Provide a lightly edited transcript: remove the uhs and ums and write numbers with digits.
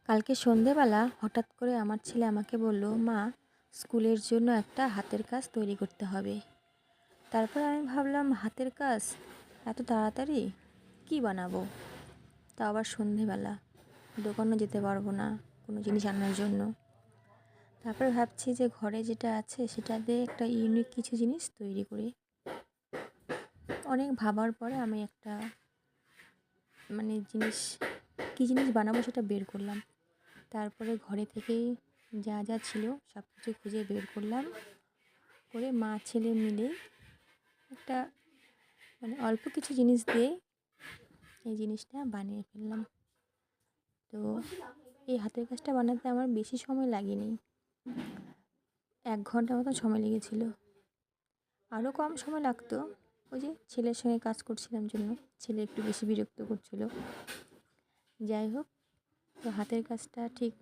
কালকে সন্ধেবেলা হঠাৎ করে আমার ছেলে আমাকে বলল, মা, স্কুলের জন্য একটা হাতের কাজ তৈরি করতে হবে। তারপর আমি ভাবলাম, হাতের কাজ এত তাড়াতাড়ি কি বানাবো? তা আবার সন্ধেবেলা, দোকানও যেতে পারবো না কোনো জিনিস আনার জন্য। তারপরে ভাবছি যে ঘরে যেটা আছে সেটা দিয়ে একটা ইউনিক কিছু জিনিস তৈরি করি। অনেক ভাবার পরে আমি একটা জিনিস, কী জিনিস বানাবো সেটা বের করলাম। তারপরে ঘরে থেকেই যা যা ছিল সব কিছু খুঁজে বের করলাম, করে মা ছেলে মিলে একটা অল্প কিছু জিনিস দিয়ে এই জিনিসটা বানিয়ে ফেললাম। তো এই হাতের কাজটা বানাতে আমার বেশি সময় লাগেনি, 1 ঘন্টা মতো সময় লেগেছিল। আরও কম সময় লাগতো, ওই যে ছেলের সঙ্গে কাজ করছিলাম জন্য ছেলে একটু বেশি বিরক্ত করছিল। যাই হোক, তো হাতের কাজটা ঠিক